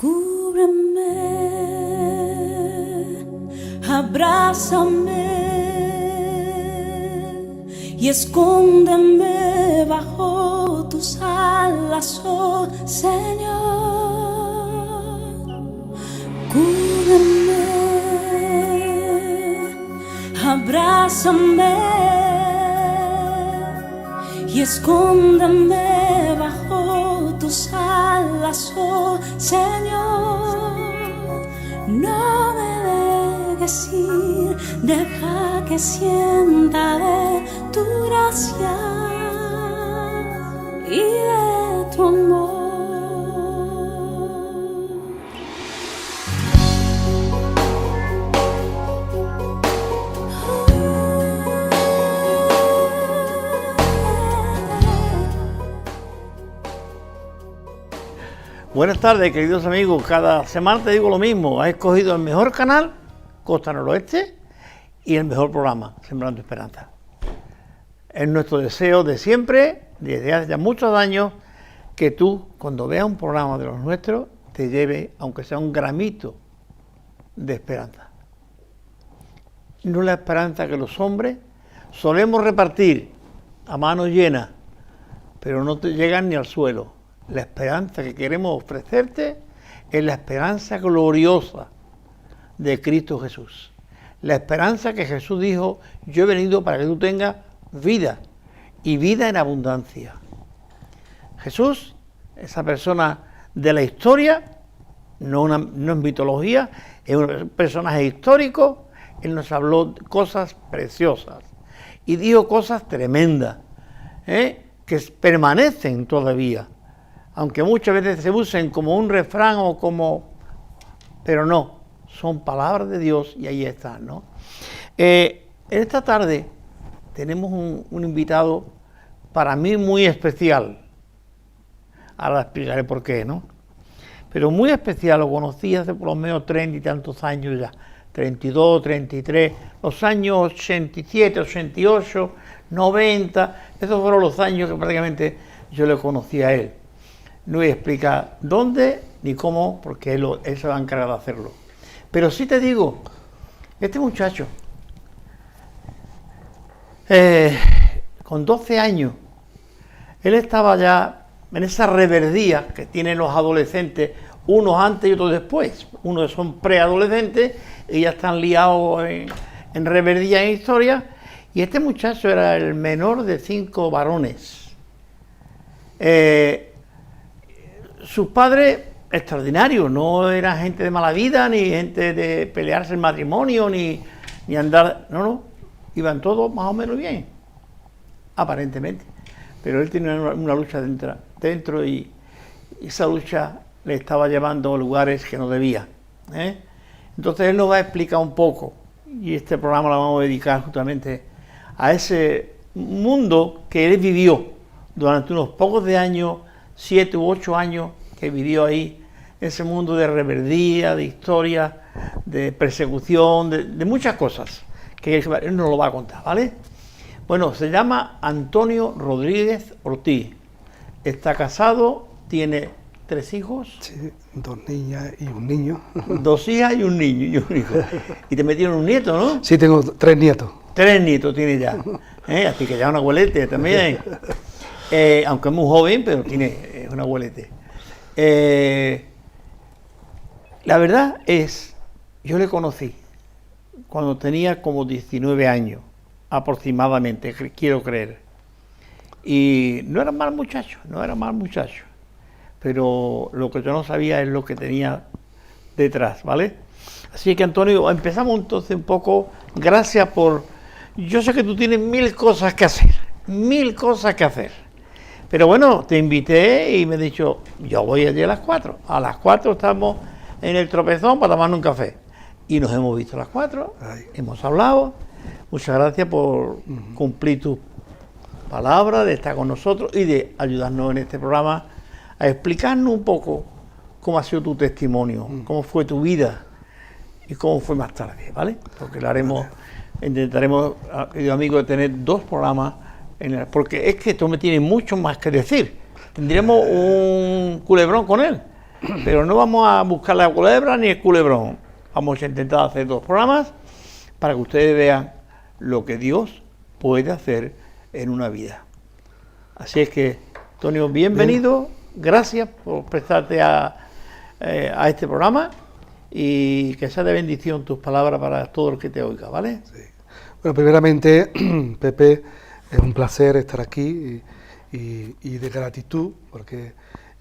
Cúbreme, abrázame y escóndeme bajo tus alas, oh Señor. Cúbreme, abrázame y escóndeme bajo tus alas, oh Señor. No me dejes ir, deja que sienta de tu gracia y de tu amor. Buenas tardes, queridos amigos. Cada semana te digo lo mismo. Has escogido el mejor canal, Costa Noroeste, y el mejor programa, Sembrando Esperanza. Es nuestro deseo de siempre, desde hace ya muchos años, que tú, cuando veas un programa de los nuestros, te lleve, aunque sea un gramito de esperanza. No la esperanza que los hombres solemos repartir a mano llena, pero no te llegan ni al suelo. La esperanza que queremos ofrecerte es la esperanza gloriosa de Cristo Jesús. La esperanza que Jesús dijo: yo he venido para que tú tengas vida y vida en abundancia. Jesús, esa persona de la historia, no es mitología, es un personaje histórico. Él nos habló cosas preciosas y dijo cosas tremendas, que permanecen todavía. Aunque muchas veces se usen como un refrán o como... pero no, son palabras de Dios y ahí están, ¿no? En esta tarde tenemos un invitado para mí muy especial. Ahora explicaré por qué, ¿no? Pero muy especial, lo conocí hace por lo menos 30 y tantos años ya. 32, 33, los años 87, 88, 90, esos fueron los años que prácticamente yo le conocí a él. No voy a explicar dónde ni cómo, porque él se va a encargar de hacerlo. Pero sí te digo, este muchacho, con 12 años, él estaba ya en esa reverdía que tienen los adolescentes, unos antes y otros después. Unos son preadolescentes y ya están liados en reverdía en historia. Y este muchacho era el menor de 5 varones. Sus padres, extraordinarios, no eran gente de mala vida, ni gente de pelearse en matrimonio, ni andar... No, iban todos más o menos bien, aparentemente. Pero él tenía una lucha dentro y esa lucha le estaba llevando a lugares que no debía. Entonces él nos va a explicar un poco, y este programa lo vamos a dedicar justamente a ese mundo que él vivió durante unos pocos de años, 7 u 8 años que vivió ahí, ese mundo de reverdía, de historia, de persecución, de muchas cosas, que él nos lo va a contar, ¿vale? Bueno, se llama Antonio Rodríguez Ortiz, está casado, tiene 3 hijos. Sí, 2 niñas y un niño. 2 hijas y un niño y un hijo. Y te metieron un nieto, ¿no? Sí, tengo 3 nietos. 3 nietos tiene ya, así que ya un abuelete también. Aunque es muy joven, pero tiene un abuelete. La verdad es, yo le conocí cuando tenía como 19 años, aproximadamente, quiero creer. Y no era mal muchacho, pero lo que yo no sabía es lo que tenía detrás, ¿vale? Así que, Antonio, empezamos entonces un poco. Gracias por... Yo sé que tú tienes 1000 cosas que hacer, pero bueno, te invité y me he dicho, yo voy allí a las 4. A las 4 estamos en el Tropezón para tomarnos un café. Y nos hemos visto a las 4, hemos hablado. Muchas gracias por cumplir tu palabra, de estar con nosotros y de ayudarnos en este programa a explicarnos un poco cómo ha sido tu testimonio, cómo fue tu vida y cómo fue más tarde, ¿vale? Porque lo haremos, intentaremos, querido amigo, tener 2 programas. Porque es que esto me tiene mucho más que decir. Tendríamos un culebrón con él. pero no vamos a buscar la culebra ni el culebrón. Vamos a intentar hacer 2 programas para que ustedes vean lo que Dios puede hacer en una vida. Así es que, Antonio, bienvenido, gracias por prestarte a este programa y que sea de bendición tus palabras para todo el que te oiga, ¿vale? Sí. Bueno, primeramente, Pepe, es un placer estar aquí y de gratitud, porque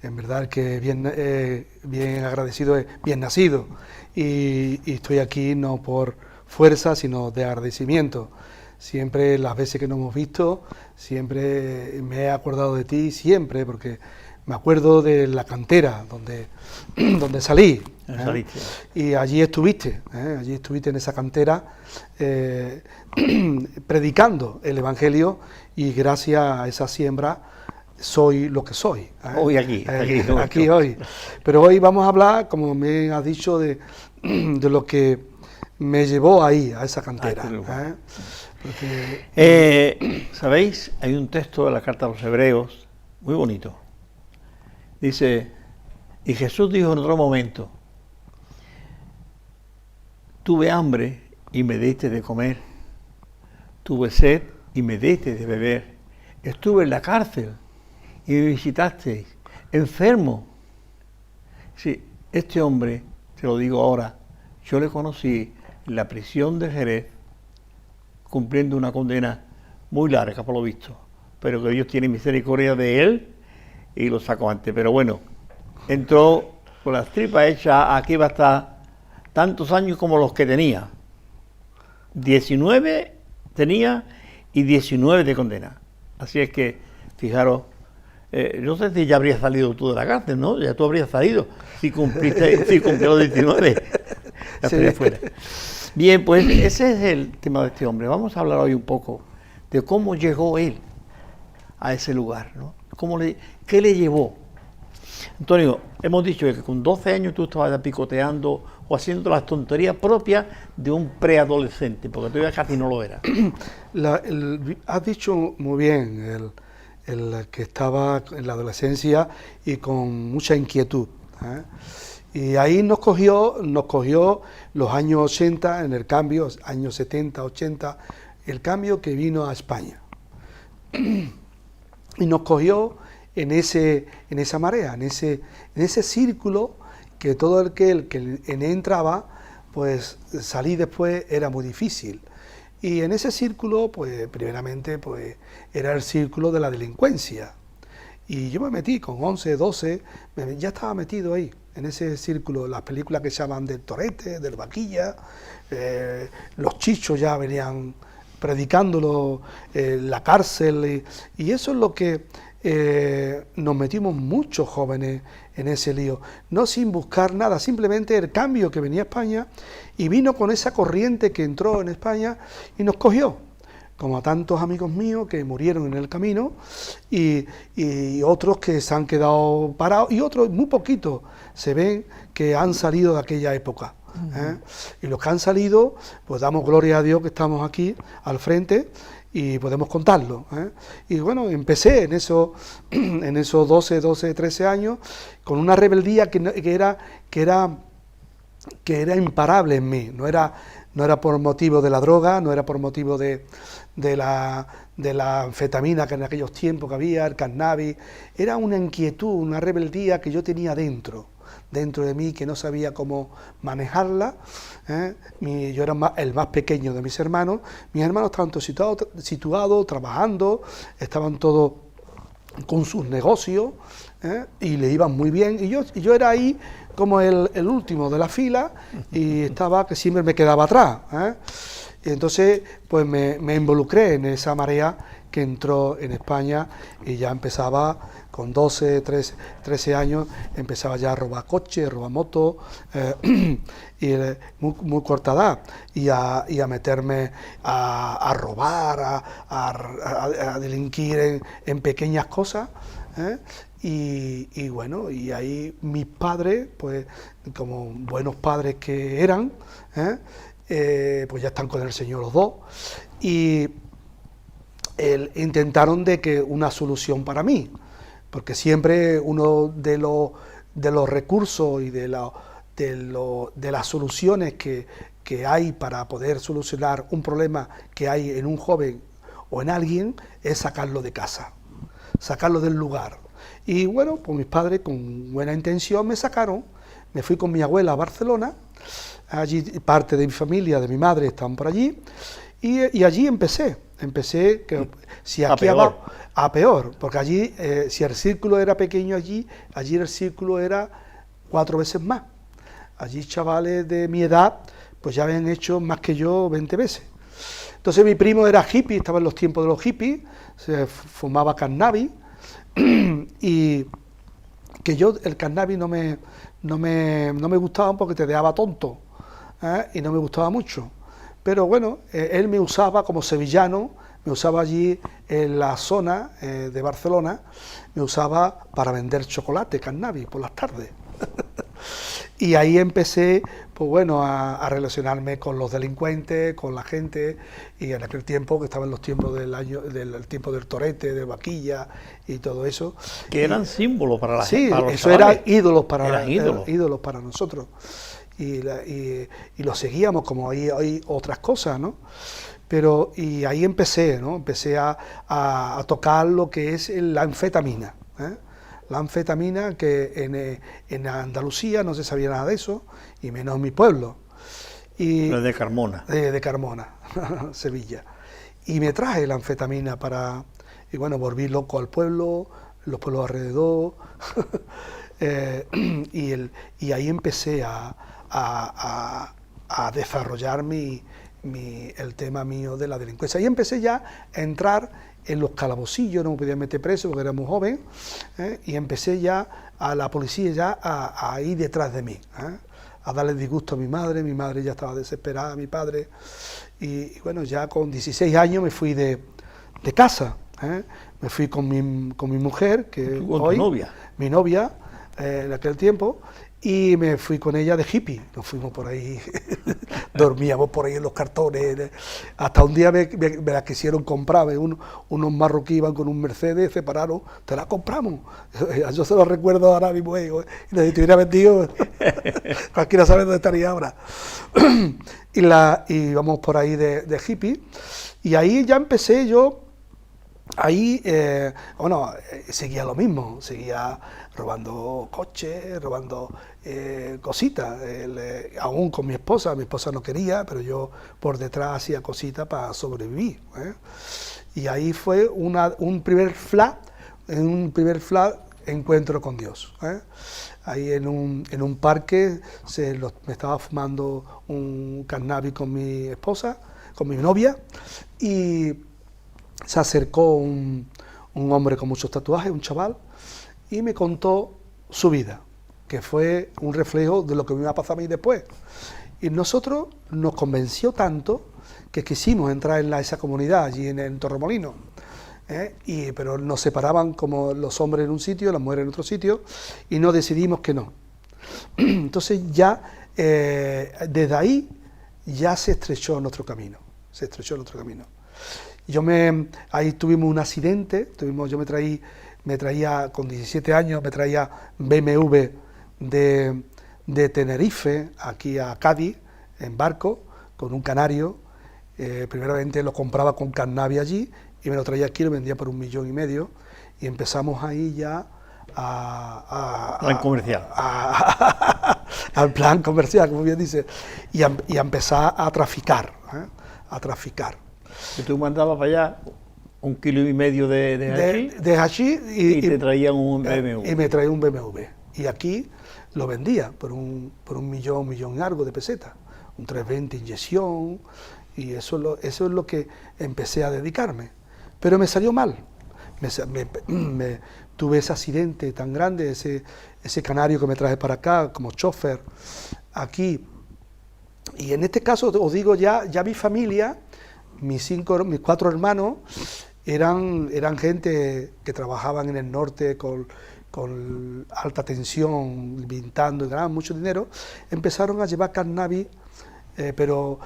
en verdad el que bien agradecido es bien nacido, y estoy aquí no por fuerza, sino de agradecimiento. Siempre, las veces que nos hemos visto, siempre me he acordado de ti, siempre, porque me acuerdo de la cantera donde salí. Y allí estuviste en esa cantera predicando el Evangelio, y gracias a esa siembra soy lo que soy. Hoy aquí hoy. Pero hoy vamos a hablar, como me has dicho, de lo que me llevó ahí, a esa cantera. ¿Sabéis? Hay un texto de la carta a los Hebreos muy bonito. Dice, y Jesús dijo en otro momento, tuve hambre y me diste de comer, tuve sed y me diste de beber, estuve en la cárcel y me visitasteis, enfermo. Sí, este hombre, te lo digo ahora, yo le conocí en la prisión de Jerez, cumpliendo una condena muy larga por lo visto, pero que Dios tiene misericordia de él y lo sacó antes. Pero bueno, entró con las tripas hechas, aquí va a estar tantos años como los que tenía. 19 tenía y 19 de condena. Así es que, fijaros, no sé si ya habrías salido tú de la cárcel, ¿no? Ya tú habrías salido si cumpliste los 19. Sí. Fuera. Bien, pues ese es el tema de este hombre. Vamos a hablar hoy un poco de cómo llegó él a ese lugar, ¿no? ¿Qué le llevó? Antonio, hemos dicho que con 12 años tú estabas picoteando o haciendo las tonterías propias de un preadolescente, porque tú ya casi no lo eras. Has dicho muy bien, el que estaba en la adolescencia y con mucha inquietud. Y ahí nos cogió los años 80, en el cambio, años 70, 80, el cambio que vino a España. Y nos cogió en esa marea, en ese círculo que todo el que en él entraba, pues salir después era muy difícil. Y en ese círculo, pues primeramente, pues era el círculo de la delincuencia. Y yo me metí con 11, 12, ya estaba metido ahí, en ese círculo. Las películas que se llaman del Torete, del Vaquilla, los chichos ya venían predicándolo, la cárcel, y eso es lo que nos metimos muchos jóvenes en ese lío, no sin buscar nada, simplemente el cambio que venía a España, y vino con esa corriente que entró en España y nos cogió, como a tantos amigos míos que murieron en el camino, y otros que se han quedado parados, y otros, muy poquitos, se ven que han salido de aquella época. Y los que han salido, pues damos gloria a Dios que estamos aquí al frente y podemos contarlo. Y bueno, empecé en esos 12, 13 años con una rebeldía que era imparable en mí. No era por motivo de la droga, no era por motivo de la anfetamina que en aquellos tiempos que había, el cannabis. Era una inquietud, una rebeldía que yo tenía dentro de mí, que no sabía cómo manejarla. Yo era el más pequeño de mis hermanos. Mis hermanos estaban todos situados, trabajando, estaban todos con sus negocios, y le iban muy bien, y yo era ahí como el último de la fila, y estaba que siempre me quedaba atrás. Y entonces pues me involucré en esa marea que entró en España, y ya empezaba con 12, 13 años, empezaba ya a robar coches, robar motos, y muy corta edad, y a meterme a robar, a delinquir en pequeñas cosas. Y bueno, y ahí mis padres, pues como buenos padres que eran, pues ya están con el Señor los dos, y intentaron de que una solución para mí, porque siempre uno de de los recursos y de las soluciones que hay para poder solucionar un problema que hay en un joven o en alguien, es sacarlo de casa, sacarlo del lugar. Y bueno, pues mis padres con buena intención me sacaron, me fui con mi abuela a Barcelona, allí parte de mi familia, de mi madre, estaban por allí, y allí empecé que si aquí abajo, a peor, porque allí, si el círculo era pequeño allí el círculo era 4 veces más. Allí chavales de mi edad, pues ya habían hecho más que yo 20 veces. Entonces mi primo era hippie, estaba en los tiempos de los hippies, se fumaba cannabis, y que yo el cannabis no me gustaba porque te dejaba tonto, y no me gustaba mucho. Pero bueno, él me usaba como sevillano, me usaba allí en la zona de Barcelona, me usaba para vender chocolate, cannabis, por las tardes. Y ahí empecé, pues bueno, a relacionarme con los delincuentes, con la gente, y en aquel tiempo, que estaba en los tiempos del tiempo del torete, de vaquilla y todo eso. Que eran símbolos para la gente. Sí, para los eso chavales. eran ídolos para Eran ídolos para nosotros. Y lo seguíamos, como hay otras cosas, ¿no? Pero, y ahí empecé, ¿no? Empecé a tocar lo que es la anfetamina, ¿eh? La anfetamina, que en Andalucía no se sabía nada de eso, y menos en mi pueblo. De Carmona. De Carmona, Sevilla. Y me traje la anfetamina y bueno, volví loco al pueblo, los pueblos alrededor, y ahí empecé a desarrollar el tema mío de la delincuencia. Y empecé ya a entrar en los calabocillos, no me podía meter preso porque era muy joven, y empecé ya a la policía ya a ir detrás de mí, a darle disgusto a mi madre ya estaba desesperada, mi padre, y bueno, ya con 16 años me fui de casa, me fui con mi mujer, que hoy, mi novia, en aquel tiempo, y me fui con ella de hippie, nos fuimos por ahí, dormíamos por ahí en los cartones, hasta un día me la quisieron comprar, unos marroquíes iban con un Mercedes, se pararon, te la compramos, yo se lo recuerdo ahora mismo, y si te hubiera vendido, cualquiera sabe dónde estaría ahora, y íbamos por ahí de hippie, y ahí ya empecé yo. Ahí, seguía lo mismo, seguía robando coches, robando cositas, aún con mi esposa no quería, pero yo por detrás hacía cositas para sobrevivir, Y ahí fue un primer flash encuentro con Dios, Ahí en un parque me estaba fumando un cannabis con mi esposa, con mi novia, y se acercó un hombre con muchos tatuajes, un chaval, y me contó su vida, que fue un reflejo de lo que me iba a pasar a mí después. Y nosotros nos convenció tanto que quisimos entrar en esa comunidad allí en Torremolinos, pero nos separaban como los hombres en un sitio, las mujeres en otro sitio, y nos decidimos que no. Entonces ya, desde ahí, ya se estrechó nuestro camino, Ahí tuvimos un accidente, yo me traía con 17 años, me traía BMW de Tenerife, aquí a Cádiz, en barco, con un canario. Primeramente lo compraba con cannabis allí, y me lo traía aquí, lo vendía por 1,5 millones, y empezamos ahí ya plan comercial. Al plan comercial, como bien dice, y a empezar a traficar, Que tú mandabas para allá 1,5 kilos de hachís y te traían un BMW. Y me traía un BMW. Y aquí lo vendía por un millón y algo de pesetas. Un 320 inyección, y eso es lo que empecé a dedicarme. Pero me salió mal. Tuve ese accidente tan grande, ese canario que me traje para acá como chofer aquí. Y en este caso os digo, ya mi familia, mis 4 hermanos, eran gente que trabajaban en el norte con alta tensión, pintando, y ganaban mucho dinero. Empezaron a llevar cannabis pero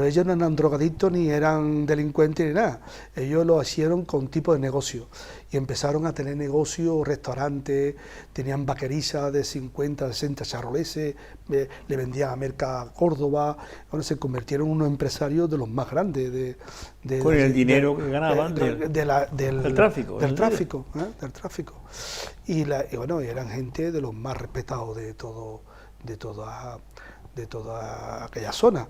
ellos no eran drogadictos ni eran delincuentes ni nada. Ellos lo hicieron con tipo de negocio y empezaron a tener negocios, restaurantes, tenían vaquerizas de 50, 60 charroleses, le vendían a Merca Córdoba, bueno, se convirtieron en unos empresarios de los más grandes. Con el dinero que ganaban del tráfico. Del tráfico. Y bueno, eran gente de los más respetados de toda aquella zona,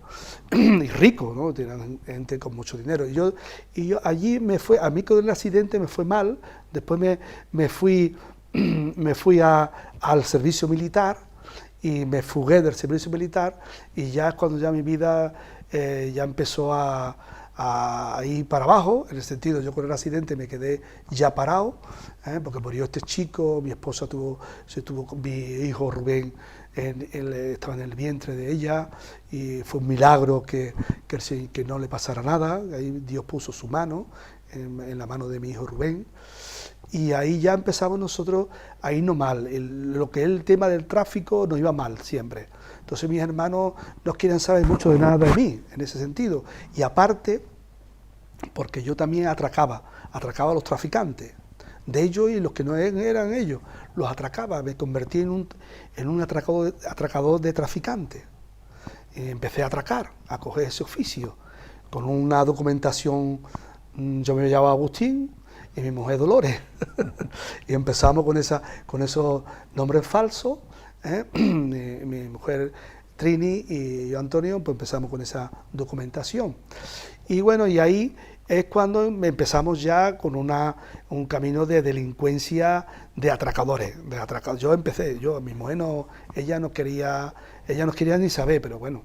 y ricos, ¿no? Tenían gente con mucho dinero. Y yo allí a mí con el accidente me fue mal, después me fui al servicio militar, y me fugué del servicio militar, y ya es cuando ya mi vida ya empezó a ir para abajo, en el sentido, yo con el accidente me quedé ya parado, porque murió este chico, mi esposa mi hijo Rubén estaba en el vientre de ella, y fue un milagro que no le pasara nada. Ahí Dios puso su mano en la mano de mi hijo Rubén, y ahí ya empezamos nosotros a irnos mal. Lo que es el tema del tráfico nos iba mal siempre. Entonces mis hermanos no quieren saber mucho de nada de mí, en ese sentido. Y aparte, porque yo también atracaba a los traficantes, de ellos y los que no eran ellos, los atracaba, me convertí en un atracador de traficantes. Y empecé a atracar, a coger ese oficio, con una documentación. Yo me llamaba Agustín y mi mujer Dolores, y empezamos con esos nombres falsos, mi mujer Trini y yo Antonio, pues empezamos con esa documentación. Y bueno, y ahí es cuando empezamos ya con un camino de delincuencia, de atracadores. Mi mujer ella no quería ni saber, pero bueno,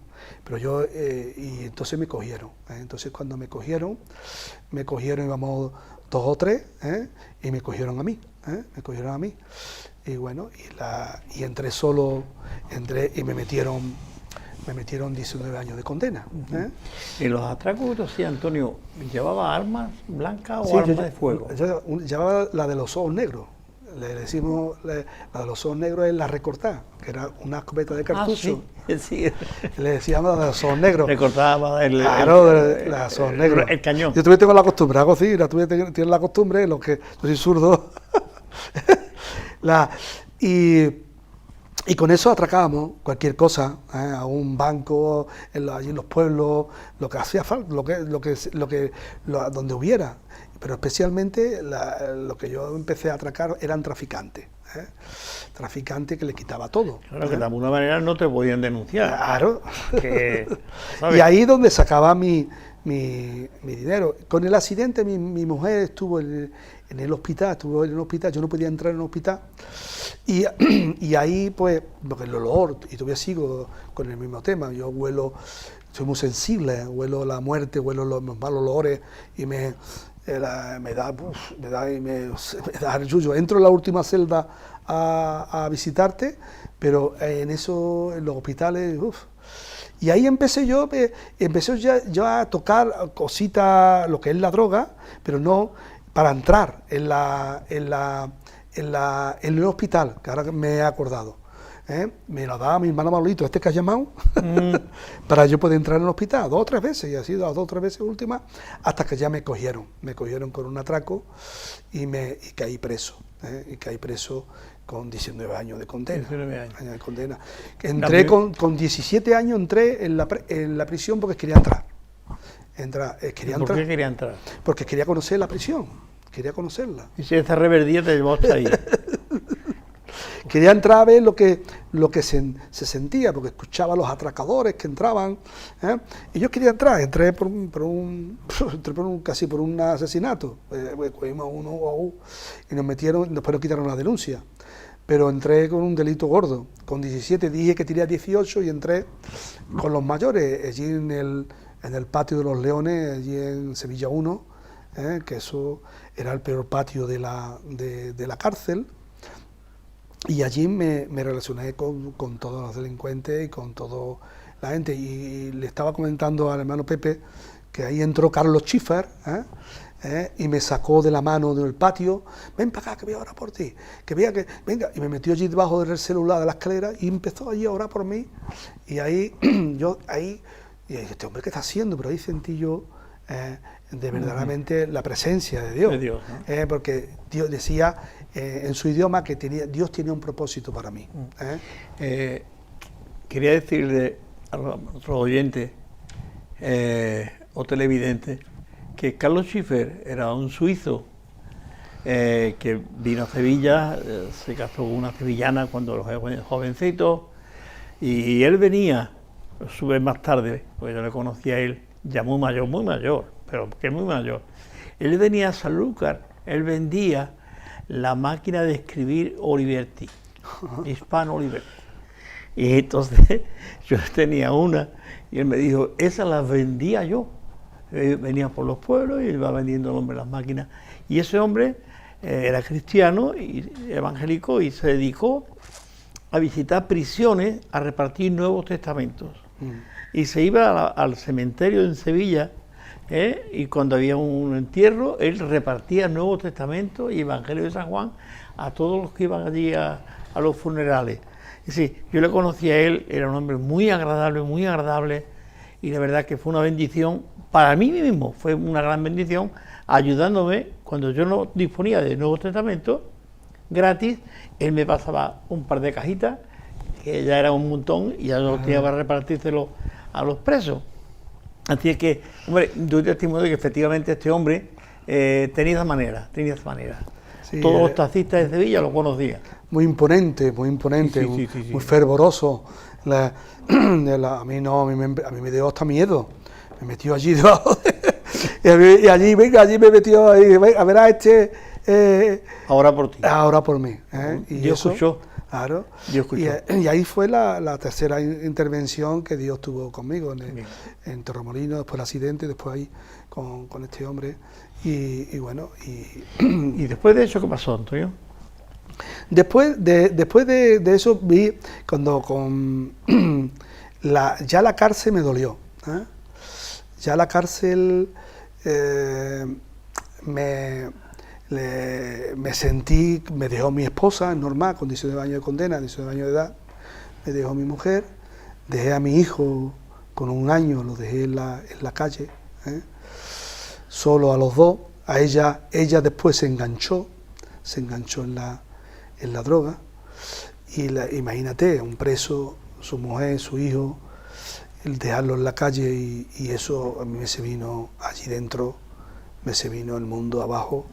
y entonces me cogieron. Entonces cuando me cogieron, íbamos 2 o 3, y me cogieron a mí. Y bueno, y entré y me metieron 19 años de condena. ¿Y los atracos que hacía Antonio, llevaba armas blancas o armas de fuego? Yo llevaba la de los ojos negros. Le decimos, la de los ojos negros es la recortada, que era una escopeta de cartucho. Sí. Le decíamos la de los ojos negros. Recortaba la de los ojos negros. El cañón. Yo tengo la costumbre, hago así, tiene la costumbre, yo soy zurdo. Y con eso atracábamos cualquier cosa, a un banco, allí en los pueblos, lo que hacía falta, donde hubiera. Pero especialmente lo que yo empecé a atracar eran traficantes. Traficantes que le quitaba todo. Claro, que de alguna manera no te podían denunciar. Claro. Y ahí donde sacaba mi dinero. Con el accidente mi mujer estuvo en el hospital, yo no podía entrar en el hospital. Y ahí, pues, porque el olor, y todavía sigo con el mismo tema, yo soy muy sensible, huelo la muerte, huelo los malos olores, y me da el yuyo. Entro en la última celda a visitarte, pero en los hospitales, Y ahí empecé yo a tocar cositas, lo que es la droga, pero no para entrar en el hospital, que ahora me he acordado. Me lo daba mi hermano Manolito, que ha llamado, para yo poder entrar en el hospital 2 o 3 veces, y así 2 o 3 veces últimas, hasta que ya me cogieron con un atraco y caí preso, con 19 años de condena. 19 años de condena. Entré con 17 años, entré en la prisión porque quería entrar. ¿Por qué quería entrar? Porque quería conocer la prisión, quería conocerla. Y si esta reverdía te llevó hasta ahí. Quería entrar a ver lo que se sentía, porque escuchaba a los atracadores que entraban, y yo quería entrar. Entré casi por un asesinato. Cogimos uno y nos metieron, después nos quitaron la denuncia. Pero entré con un delito gordo. Con 17 dije que tenía 18 y entré con los mayores, allí en el patio de los Leones, allí en Sevilla 1, que eso era el peor patio de la cárcel. Y allí me relacioné con todos los delincuentes y con toda la gente. Y le estaba comentando al hermano Pepe que ahí entró Carlos Schiffer, y me sacó de la mano del patio. Ven para acá, que voy a orar por ti. Venga. Y me metió allí debajo del celular de la escalera y empezó allí a orar por mí. Y ahí Y dije, este hombre, ¿qué está haciendo? Pero ahí sentí yo de verdaderamente la presencia de Dios. Porque Dios decía en su idioma que Dios tenía un propósito para mí. Quería decirle a nuestros oyentes o televidentes que Carlos Schiffer era un suizo que vino a Sevilla, se casó con una sevillana cuando era jovencito, y él venía, sube más tarde, porque yo le conocía a él, ya muy mayor, pero que muy mayor. Él venía a Sanlúcar, él vendía la máquina de escribir Olivetti, Hispano Olivetti. Y entonces yo tenía una y él me dijo, esa la vendía yo. Venía por los pueblos y iba vendiendo el hombre las máquinas. Y ese hombre era cristiano y evangélico y se dedicó a visitar prisiones, a repartir Nuevos Testamentos. Y se iba al cementerio en Sevilla, y cuando había un entierro, él repartía Nuevos Testamentos y Evangelio de San Juan a todos los que iban allí a los funerales. Y sí, yo le conocí a él, era un hombre muy agradable, y la verdad que fue una bendición para mí mismo, fue una gran bendición, ayudándome cuando yo no disponía de Nuevos Testamentos gratis. Él me pasaba un par de cajitas, que ya era un montón, y ya yo tenía para repartírselo a los presos. Así es que, hombre, doy testimonio de que efectivamente este hombre tenía esa manera. Sí, todos los taxistas de Sevilla lo conocían. Muy imponente, sí. Muy fervoroso. A mí me dio hasta miedo. Me metió allí debajo y allí me metió ahí, a ver a este... ahora por ti. Ahora por mí. Y Dios eso, escuchó. Claro. Dios escuchó. Y ahí fue la tercera intervención que Dios tuvo conmigo en Torremolinos, después el accidente, después ahí con este hombre. Y bueno... ¿Y después de eso qué pasó, Antonio? Después de eso vi cuando ya la cárcel me dolió. Ya la cárcel me sentí, me dejó mi esposa, es normal, con 19 años de condena, 19 años de edad, me dejó mi mujer, dejé a mi hijo con 1 año, lo dejé en la calle, solo a los dos. A ella después se enganchó en la droga, y imagínate, un preso, su mujer, su hijo, el dejarlo en la calle, y eso a mí me se vino allí dentro, me se vino el mundo abajo,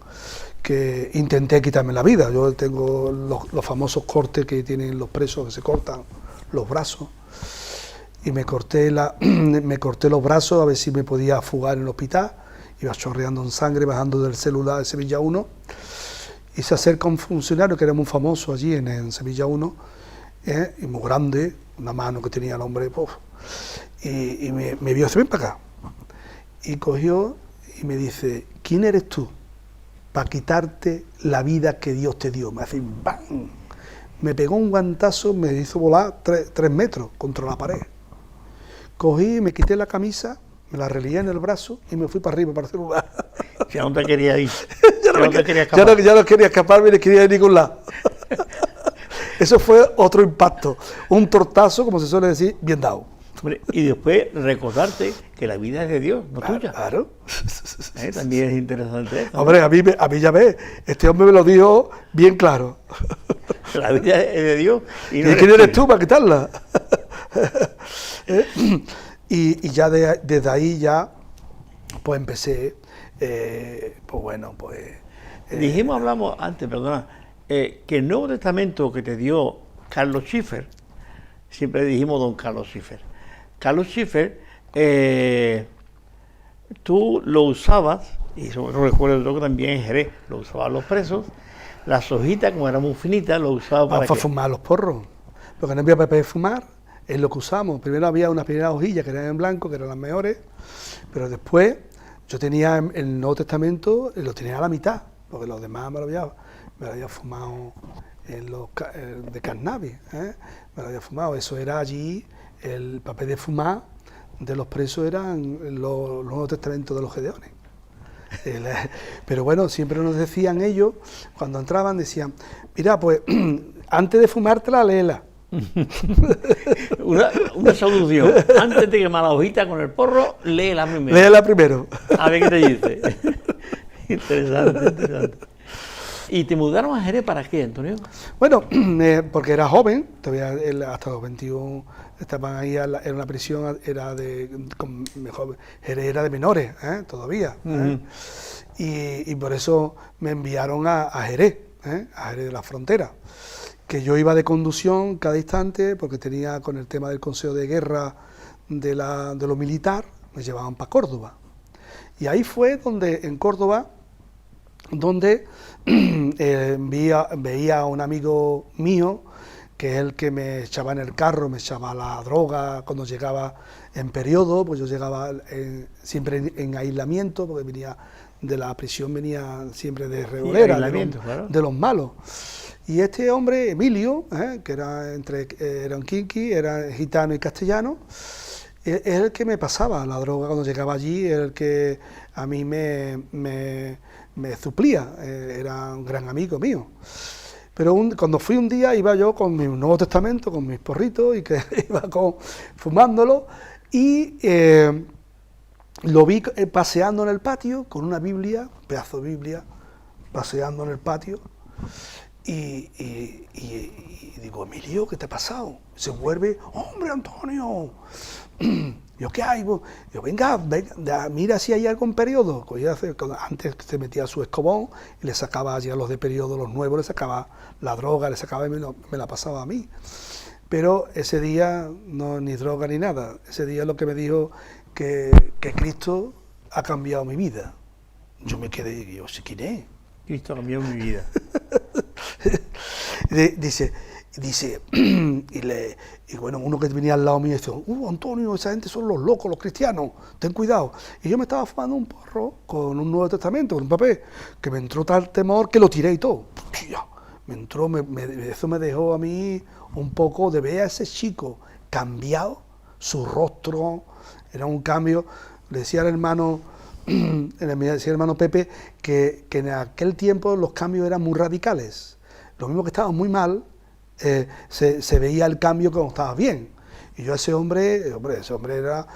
que intenté quitarme la vida. Yo tengo los famosos cortes que tienen los presos, que se cortan los brazos, y me corté los brazos a ver si me podía fugar en el hospital. Iba chorreando en sangre, bajando del celular de Sevilla 1, y se acerca un funcionario que era muy famoso allí en Sevilla 1, y muy grande, una mano que tenía el hombre, y me vio, ven para acá, y cogió y me dice, ¿quién eres tú para quitarte la vida que Dios te dio? Me hace ¡bam! Me pegó un guantazo, me hizo volar 3 metros contra la pared. Cogí, me quité la camisa, me la relié en el brazo y me fui para arriba, para el celular. Ya no te quería ir. Ya no quería escaparme, ni quería ir a ningún lado. Eso fue otro impacto, un tortazo, como se suele decir, bien dado. Hombre, y después recordarte que la vida es de Dios, no tuya. Claro. También es interesante eso, ¿no? Hombre, a mí ya ves, este hombre me lo dijo bien claro. La vida es de Dios. ¿Y quién eres tú para quitarla? Y ya desde ahí ya, pues empecé, hablamos antes, perdona, que el Nuevo Testamento que te dio Carlos Schiffer, siempre dijimos don Carlos Schiffer. Carlos Schiffer, tú lo usabas, y eso lo recuerdo yo que también en Jerez, lo usaban los presos, las hojitas, como eran muy finitas, lo usaban para fumar los porros, porque no había papel de fumar, es lo que usamos. Primero había unas primeras hojillas que eran en blanco, que eran las mejores, pero después yo tenía el Nuevo Testamento, lo tenía a la mitad, porque los demás me lo había fumado de cannabis, me lo había fumado. Eso era allí, el papel de fumar de los presos eran los Nuevos Testamentos de los Gedeones. Pero bueno, siempre nos decían ellos, cuando entraban, decían, mira, pues antes de fumártela, léela. Una solución. Antes de quemar la hojita con el porro, léela primero. Léela primero. A ver qué te dice. Interesante, interesante. ¿Y te mudaron a Jerez para qué, Antonio? Bueno, porque era joven, todavía hasta los 21 estaban ahí en una prisión, Jerez era de menores, todavía. Y por eso me enviaron a Jerez, a Jerez de la Frontera, que yo iba de conducción cada instante, porque tenía con el tema del Consejo de Guerra de lo militar, me llevaban para Córdoba. Y ahí fue donde, en Córdoba, donde veía a un amigo mío, que es el que me echaba en el carro, me echaba la droga cuando llegaba en periodo, pues yo llegaba siempre en aislamiento, porque venía de la prisión, venía siempre de regulera, de los malos. Y este hombre, Emilio, que era un kinky, era gitano y castellano, es el que me pasaba la droga cuando llegaba allí, es el que a mí me suplía, era un gran amigo mío. Pero cuando fui un día, iba yo con mi Nuevo Testamento, con mis porritos, y que iba fumándolo, y lo vi paseando en el patio con una Biblia, un pedazo de Biblia, paseando en el patio, y digo, Emilio, ¿qué te ha pasado? Se vuelve, ¡hombre, Antonio! Yo, ¿qué hay? Yo, venga, mira si hay algún periodo. Antes se metía su escobón y le sacaba allí a los de periodo, los nuevos, le sacaba la droga, le sacaba y me la pasaba a mí. Pero ese día, no ni droga ni nada, ese día lo que me dijo que Cristo ha cambiado mi vida. Yo me quedé y digo, ¿quién es? Cristo ha cambiado mi vida. Dice, y bueno, uno que venía al lado mío dice, Antonio, esa gente son los locos, los cristianos, ten cuidado. Y yo me estaba fumando un porro con un Nuevo Testamento, con un papel, que me entró tal temor que lo tiré y todo. Eso me dejó a mí un poco de ver a ese chico cambiado, su rostro, era un cambio. Le decía al hermano Pepe que en aquel tiempo los cambios eran muy radicales. Lo mismo que estaba muy mal, se veía el cambio cuando estaba bien. Y yo ese hombre era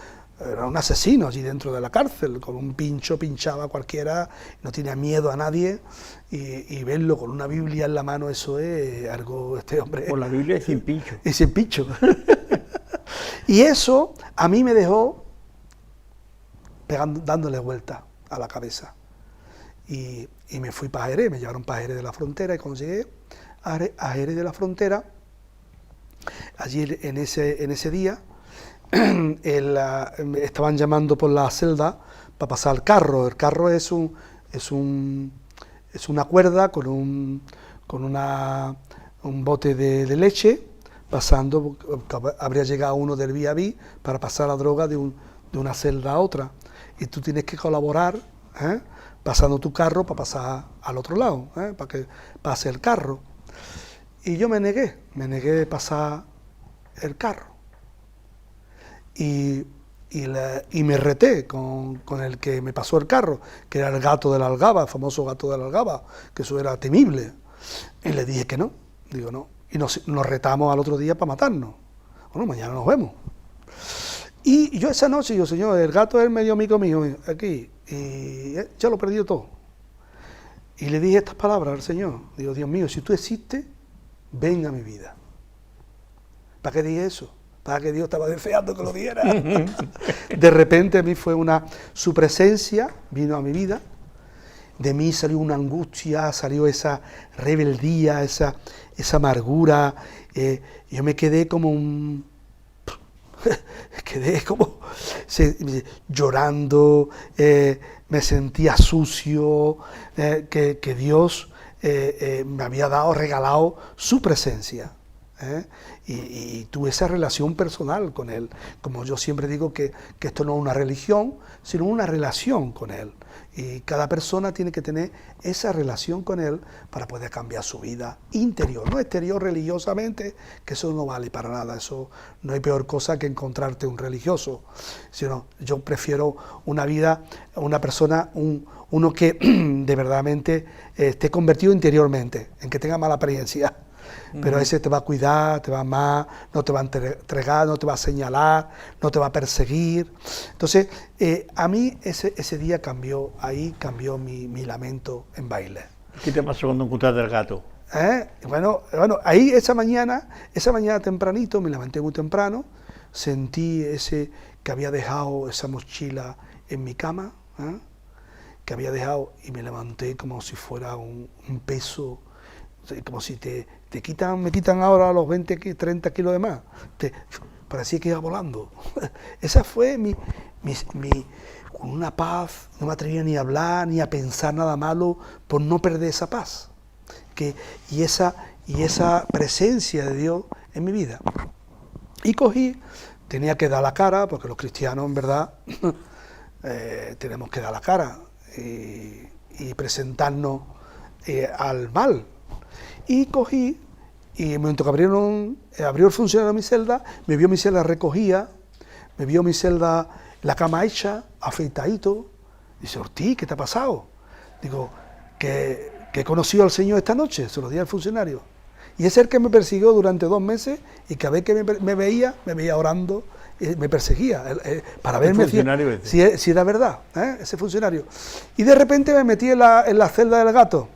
un asesino allí dentro de la cárcel, con un pincho pinchaba a cualquiera, no tenía miedo a nadie, y verlo con una Biblia en la mano, eso es algo, este hombre... Por la Biblia es sin pincho. Es sin pincho. Y eso a mí me dejó dándole vuelta a la cabeza. Y me fui para Jerez, me llevaron para Jerez de la Frontera, y cuando llegué a Jerez de la Frontera, allí en ese día, estaban llamando por la celda para pasar el carro. El carro es una cuerda con un bote de leche, pasando, habría llegado uno del Viaví para pasar la droga de una celda a otra, y tú tienes que colaborar, pasando tu carro para pasar al otro lado, para que pase el carro. Y yo me negué de pasar el carro. Y me reté con el que me pasó el carro, que era el gato de la Algaba, el famoso gato de la Algaba, que eso era temible. Y le dije que no, digo no. Y nos retamos al otro día para matarnos. Bueno, mañana nos vemos. Y yo esa noche, digo, señor, el gato es medio amigo mío aquí, y ya lo he perdido todo. Y le dije estas palabras al Señor, digo, Dios mío, si tú existes, ven a mi vida. ¿Para qué dije eso? Para que Dios estaba deseando que lo diera. De repente a mí fue su presencia vino a mi vida, de mí salió una angustia, salió esa rebeldía, esa amargura, yo me quedé como llorando, me sentía sucio, que Dios me había regalado su presencia. Y tuve esa relación personal con Él, como yo siempre digo que esto no es una religión, sino una relación con Él, y cada persona tiene que tener esa relación con Él para poder cambiar su vida interior, no exterior religiosamente, que eso no vale para nada, eso no hay peor cosa que encontrarte un religioso, sino yo prefiero una vida, una persona, uno que de verdadmente esté convertido interiormente, en que tenga mala apariencia. pero ese te va a cuidar, te va a amar, no te va a entregar, no te va a señalar, no te va a perseguir. Entonces, a mí ese día cambió mi lamento en baile. ¿Qué te pasó cuando encontraste el gato? Bueno, ahí esa mañana tempranito, me levanté muy temprano, sentí que había dejado esa mochila en mi cama, que había dejado, y me levanté como si fuera un peso, como si me quitan ahora los 20, 30 kilos de más, parecía que iba volando. Esa fue con una paz, no me atrevía ni a hablar, ni a pensar nada malo, por no perder esa paz, y esa presencia de Dios en mi vida. Y tenía que dar la cara, porque los cristianos en verdad tenemos que dar la cara y presentarnos al mal. Y y en el momento que abrió el funcionario de mi celda, me vio mi celda recogida, me vio mi celda, la cama hecha, afeitadito. Dice, Ortiz, ¿qué te ha pasado? Digo, que he conocido al Señor esta noche, se lo di al funcionario. Y es el que me persiguió durante 2 meses, y cada vez que me veía orando, me perseguía, para verme si era verdad, ese funcionario. Y de repente me metí en la celda del gato.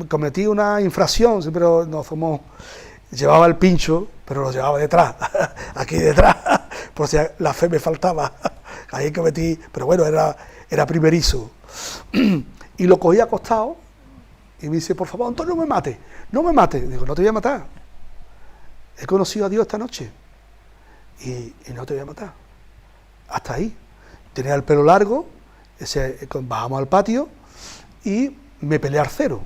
Cometí una infracción, pero llevaba el pincho, pero lo llevaba detrás, aquí detrás, por si la fe me faltaba. Ahí cometí, pero bueno, era primerizo. Y lo cogí acostado, y me dice, por favor, Antonio, no me mate. Digo, no te voy a matar. He conocido a Dios esta noche, y no te voy a matar. Hasta ahí. Tenía el pelo largo, bajamos al patio, y me peleé al cero.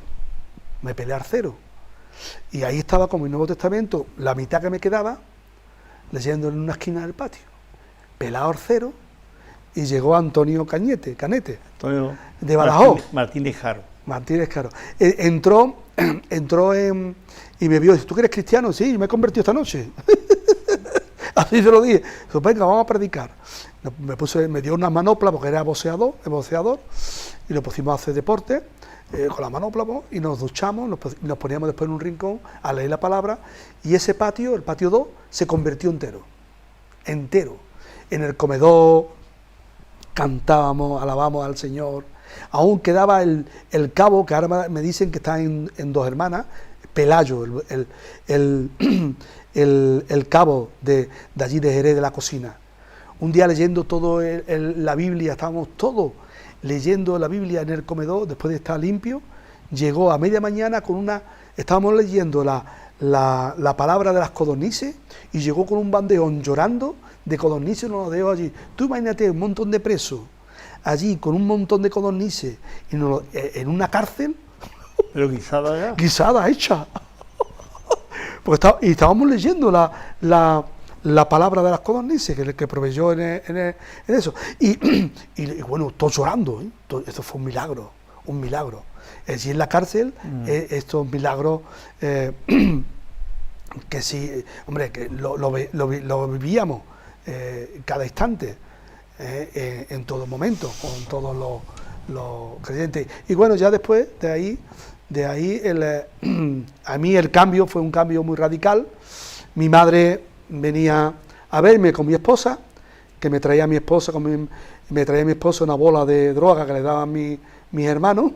Y ahí estaba con mi Nuevo Testamento, la mitad que me quedaba, leyendo en una esquina del patio. Pelado al cero, y llegó Antonio Canete, Antonio de Badajoz. Martínez Caro. Entró y me vio, dice, ¿tú que eres cristiano? Sí, me he convertido esta noche. Así se lo dije. Dijo, venga, vamos a predicar. Me dio una manopla, porque era boxeador, y lo pusimos a hacer deporte con la manopla, y nos duchamos, nos poníamos después en un rincón a leer la palabra, y ese patio, el patio 2, se convirtió entero. En el comedor cantábamos, alabamos al Señor. Aún quedaba el cabo, que ahora me dicen que está en Dos Hermanas, Pelayo, el cabo de allí de Jerez de la Cocina. Un día leyendo todo la Biblia, estábamos todos leyendo la Biblia en el comedor, después de estar limpio, llegó a media mañana estábamos leyendo la palabra de las codornices, y llegó con un bandejón llorando de codornices, nos lo dejó allí. Tú imagínate un montón de presos allí con un montón de codornices en una cárcel. Pero guisada ya. Guisada hecha. Y estábamos leyendo la palabra de las codornices que proveyó en eso. Y bueno, todos llorando, ¿eh? Esto fue un milagro. Allí en la cárcel, estos milagros que sí, hombre, que lo vivíamos cada instante, en todo momento, con todos los creyentes. Y bueno, ya después de ahí a mí el cambio fue un cambio muy radical. Mi madre venía a verme con mi esposa, que me traía mi esposa una bola de droga que le daban mis hermanos,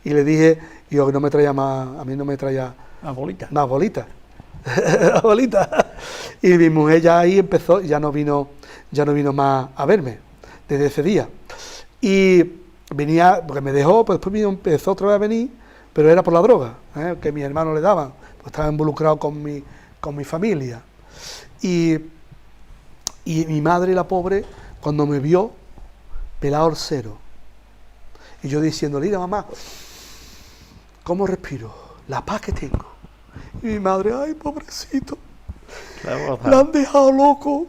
y le dije yo que no me traía más, a mí no me traía más bolitas. Y mi mujer ya ahí empezó, ya no vino más a verme desde ese día. Y venía, porque me dejó, pues después empezó otra vez a venir, pero era por la droga, que mis hermanos le daban, pues estaba involucrado con mi familia. Y mi madre, la pobre, cuando me vio, pelado al cero. Y yo diciendo, mira mamá, ¿cómo respiro? La paz que tengo. Y mi madre, ay, pobrecito, la han dejado loco,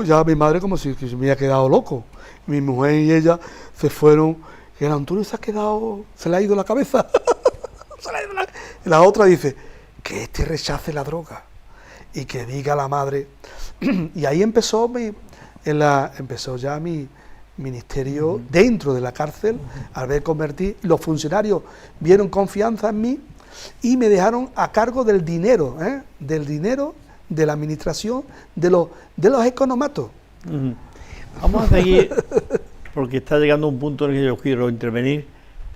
ya mi madre como si me había quedado loco. Mi mujer y ella se fueron, y el Antonio se le ha ido la cabeza. Y la otra dice, que rechace la droga, y que diga a la madre. Y ahí empezó ya mi ministerio dentro de la cárcel, al ver convertir, los funcionarios vieron confianza en mí y me dejaron a cargo del dinero, de la administración, de los economatos. Vamos a seguir, porque está llegando un punto en el que yo quiero intervenir,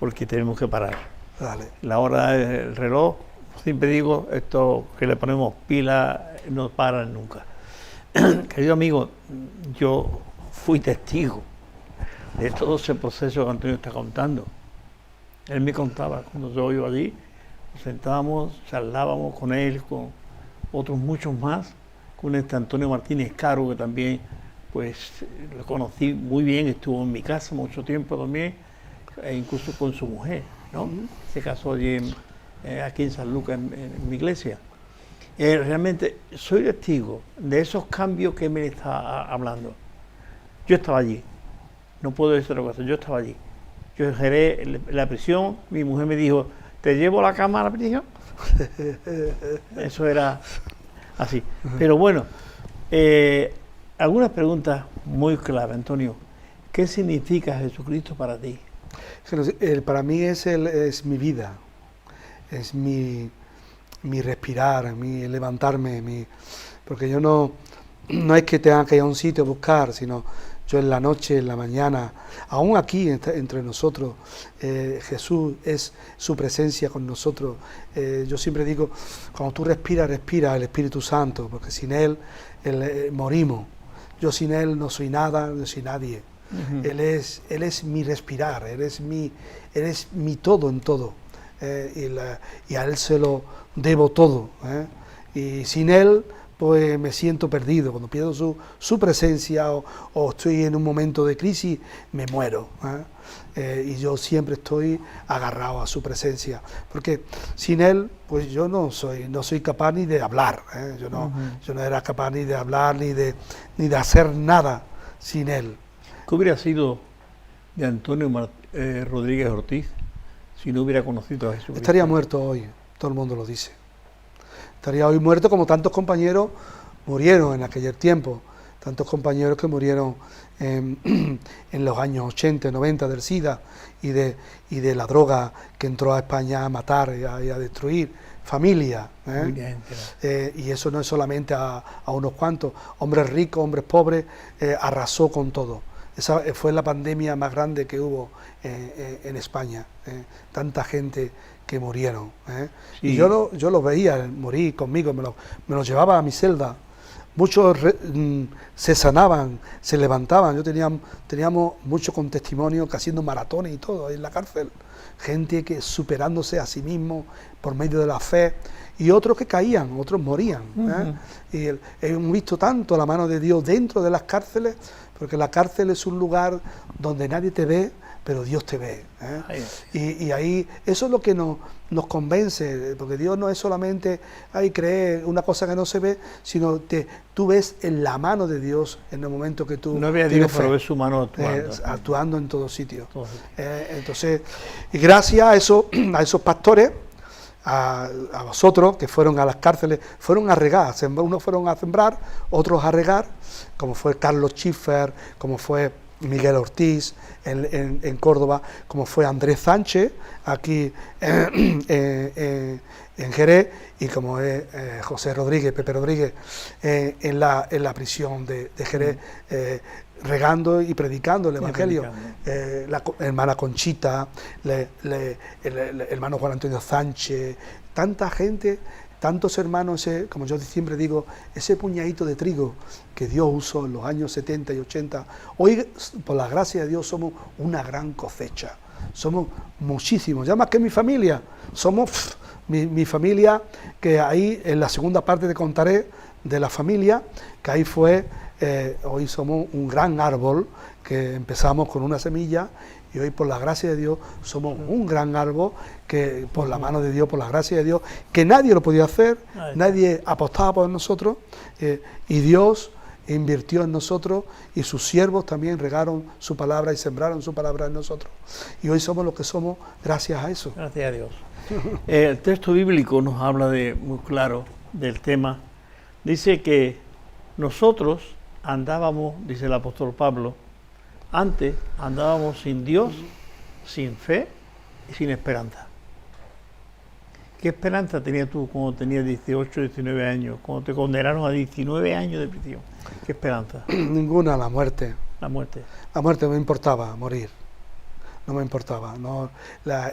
porque tenemos que parar. Dale. La hora del reloj, siempre digo, esto que le ponemos pila, no paran nunca. Querido amigo, yo fui testigo de todo ese proceso que Antonio está contando. Él me contaba, cuando yo iba allí, nos sentábamos, charlábamos con él, con otros muchos más, con este Antonio Martínez Caro, que también pues lo conocí muy bien, estuvo en mi casa mucho tiempo también, e incluso con su mujer, ¿no? Se casó allí aquí en San Lucas, en mi iglesia. Realmente soy testigo de esos cambios que me está hablando. Yo estaba allí, no puedo decir otra cosa, yo estaba allí. Yo ejercí la prisión, mi mujer me dijo, ¿te llevo la cama a la prisión? Eso era así. Pero bueno, algunas preguntas muy claras, Antonio. ¿Qué significa Jesucristo para ti? Para mí es mi vida, es mi respirar, mi levantarme, porque yo no es que tenga que ir a un sitio a buscar, sino yo en la noche, en la mañana, aún aquí entre nosotros, Jesús es su presencia con nosotros. Yo siempre digo, cuando tú respiras, respira el Espíritu Santo, porque sin Él morimos. Yo sin Él no soy nada, no soy nadie. Él es mi respirar, Él es mi todo en todo. Y a Él se lo debo todo. Y sin Él, pues me siento perdido. Cuando pierdo su presencia o estoy en un momento de crisis, me muero. Y yo siempre estoy agarrado a su presencia. Porque sin Él, pues yo no soy capaz ni de hablar. Yo no era capaz ni de hablar, ni de hacer nada sin Él. ¿Qué hubiera sido de Antonio Rodríguez Ortiz si no hubiera conocido a Jesucristo? Estaría muerto hoy, todo el mundo lo dice. Estaría hoy muerto como tantos compañeros murieron en aquel tiempo, tantos compañeros que murieron en los años 80, 90 del SIDA y de la droga que entró a España a matar y a destruir familias. Y eso no es solamente a unos cuantos, hombres ricos, hombres pobres, arrasó con todo. Esa fue la pandemia más grande que hubo en España, tanta gente que murieron. Sí. Y yo los veía morir conmigo, me los llevaba a mi celda. Muchos se sanaban, se levantaban. Teníamos mucho con testimonio que haciendo maratones y todo en la cárcel. Gente que superándose a sí mismo por medio de la fe, y otros que caían, otros morían. Y hemos visto tanto la mano de Dios dentro de las cárceles, porque la cárcel es un lugar donde nadie te ve, pero Dios te ve. Y ahí eso es lo que nos convence, porque Dios no es solamente creer una cosa que no se ve, sino tú ves en la mano de Dios en el momento que tú... No había Dios, pero ves su mano actuando. Actuando en todo sitio. Entonces, y gracias a esos pastores, a vosotros que fueron a las cárceles, fueron a regar, unos fueron a sembrar, otros a regar, como fue Carlos Schiffer, como fue Miguel Ortiz en Córdoba, como fue Andrés Sánchez aquí en Jerez, y como es José Rodríguez, Pepe Rodríguez en la prisión de Jerez, regando y predicando el Evangelio. La hermana Conchita, el hermano Juan Antonio Sánchez, tanta gente, tantos hermanos, como yo siempre digo, ese puñadito de trigo que Dios usó en los años 70 y 80, hoy, por la gracia de Dios, somos una gran cosecha. Somos muchísimos, ya más que mi familia. Somos mi familia, que ahí en la segunda parte te contaré de la familia, que ahí fue, hoy somos un gran árbol, que empezamos con una semilla, y hoy por la gracia de Dios somos un gran árbol que por la mano de Dios, por la gracia de Dios, que nadie lo podía hacer, nadie apostaba por nosotros, y Dios invirtió en nosotros, y sus siervos también regaron su palabra y sembraron su palabra en nosotros. Y hoy somos lo que somos gracias a eso. Gracias a Dios. El texto bíblico nos habla muy claro del tema. Dice que nosotros andábamos, dice el apóstol Pablo, Antes andábamos sin Dios, sin fe y sin esperanza. ¿Qué esperanza tenías tú cuando tenías 18, 19 años? Cuando te condenaron a 19 años de prisión. ¿Qué esperanza? Ninguna, la muerte. La muerte. La muerte no me importaba, morir. No me importaba. No,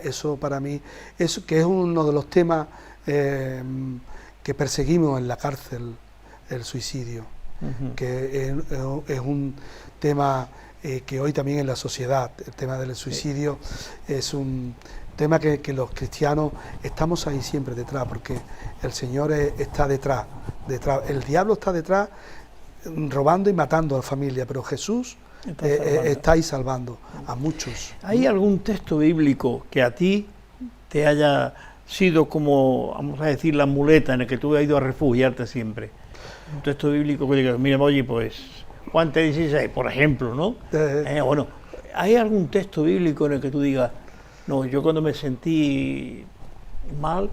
eso para mí, eso que es uno de los temas que perseguimos en la cárcel, el suicidio, que es un tema que hoy también en la sociedad, el tema del suicidio es un tema que los cristianos estamos ahí siempre detrás, porque el Señor está detrás, el diablo está detrás robando y matando a la familia, pero Jesús está ahí salvando a muchos. ¿Hay algún texto bíblico que a ti te haya sido como, vamos a decir, la muleta en el que tú has ido a refugiarte siempre? Un texto bíblico que diga, mira, oye, pues Juan 3:16, por ejemplo, ¿no? Bueno, ¿hay algún texto bíblico en el que tú digas, no, yo cuando me sentí mal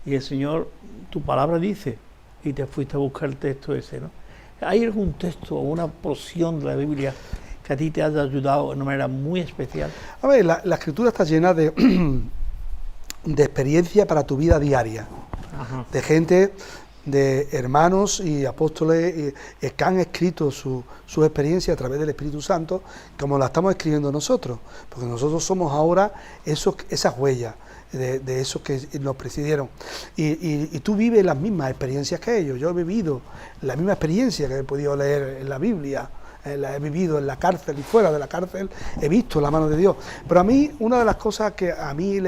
y el Señor, tu palabra dice, y te fuiste a buscar el texto ese, ¿no? ¿Hay algún texto o una porción de la Biblia que a ti te haya ayudado de una manera muy especial? A ver, la Escritura está llena de experiencia para tu vida diaria, de gente, de hermanos y apóstoles que han escrito su experiencia a través del Espíritu Santo, como la estamos escribiendo nosotros, porque nosotros somos ahora esas huellas de esos que nos presidieron. Y tú vives las mismas experiencias que ellos. Yo he vivido la misma experiencia que he podido leer en la Biblia, la he vivido en la cárcel y fuera de la cárcel, he visto la mano de Dios. Pero a mí, una de las cosas que a mí,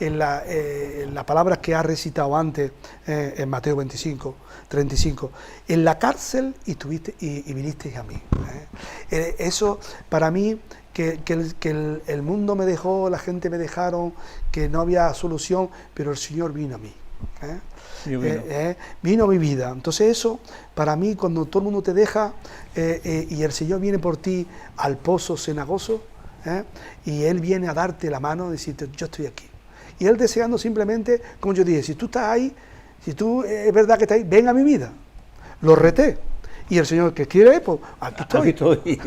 en las palabras que ha recitado antes, en Mateo 25, 35, en la cárcel y vinisteis a mí. Eso, para mí, que el mundo me dejó, la gente me dejaron, que no había solución, pero el Señor vino a mí. Vino a mi vida. Entonces eso, para mí, cuando todo el mundo te deja y el Señor viene por ti al pozo cenagoso, y Él viene a darte la mano, decirte, yo estoy aquí. Y Él deseando simplemente, como yo dije, si tú estás ahí, si tú es verdad que estás ahí, ven a mi vida. Lo reté. Y el Señor, ¿qué quiere? Pues aquí estoy.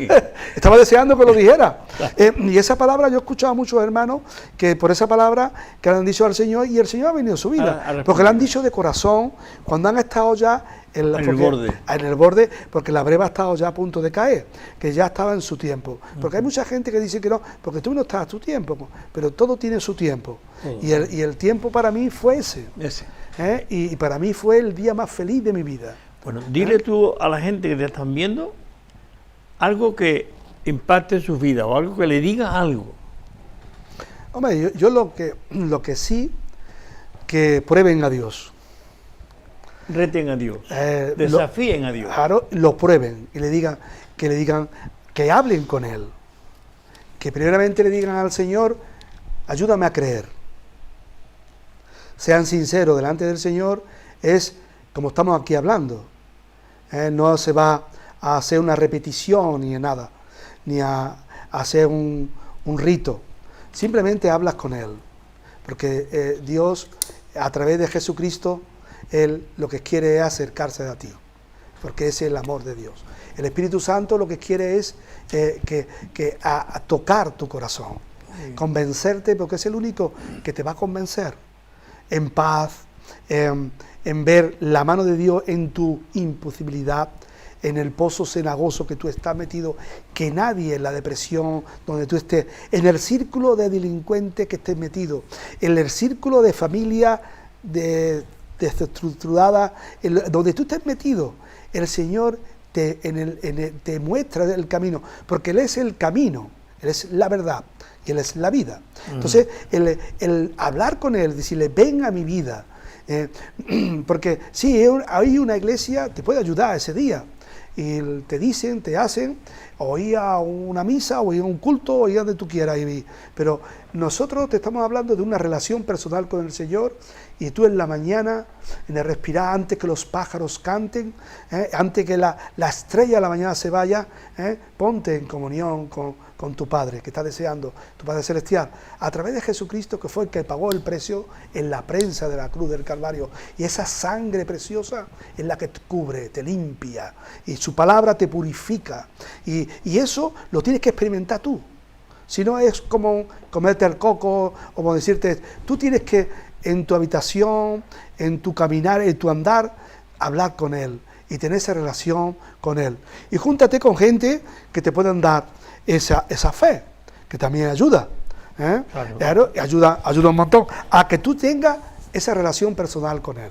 Estaba deseando que lo dijera. Y esa palabra, yo he escuchado a muchos hermanos que por esa palabra que le han dicho al Señor, y el Señor ha venido a su vida. Porque le han dicho de corazón, cuando han estado ya en el borde, porque la breva ha estado ya a punto de caer, que ya estaba en su tiempo. Porque hay mucha gente que dice que no, porque tú no estás a tu tiempo, pero todo tiene su tiempo. Y el tiempo para mí fue ese. Y para mí fue el día más feliz de mi vida. Bueno, dile tú a la gente que te están viendo algo que impacte en su vida o algo que le diga algo. Hombre, yo lo que sí, que prueben a Dios. Reten a Dios, desafíen a Dios. Claro, lo prueben y le digan, que hablen con Él. Que primeramente le digan al Señor, ayúdame a creer. Sean sinceros delante del Señor, es como estamos aquí hablando. No se va a hacer una repetición ni nada, ni a hacer un rito. Simplemente hablas con Él, porque Dios, a través de Jesucristo, Él lo que quiere es acercarse a ti, porque ese es el amor de Dios. El Espíritu Santo lo que quiere es a tocar tu corazón, convencerte, porque es el único que te va a convencer, en paz, en ver la mano de Dios en tu imposibilidad, en el pozo cenagoso que tú estás metido, que nadie en la depresión, donde tú estés, en el círculo de delincuentes que estés metido, en el círculo de familia desestructurada, donde tú estés metido, el Señor te muestra el camino, porque Él es el camino, Él es la verdad y Él es la vida. Entonces, el hablar con Él, decirle, ven a mi vida, porque sí, hay una iglesia, te puede ayudar ese día, y te dicen, te hacen, o ir a una misa, o ir a un culto, o ir a donde tú quieras ir, pero nosotros te estamos hablando de una relación personal con el Señor, y tú en la mañana, en el respirar, antes que los pájaros canten, antes que la estrella de la mañana se vaya, ponte en comunión con tu Padre, que está deseando, tu Padre Celestial, a través de Jesucristo, que fue el que pagó el precio en la prensa de la cruz del Calvario, y esa sangre preciosa es la que te cubre, te limpia, y su palabra te purifica, y eso lo tienes que experimentar tú. Si no es como comerte el coco, o como decirte, tú tienes que en tu habitación, en tu caminar, en tu andar, hablar con Él y tener esa relación con Él. Y júntate con gente que te puedan dar esa fe, que también ayuda. Claro, ayuda un montón a que tú tengas esa relación personal con Él.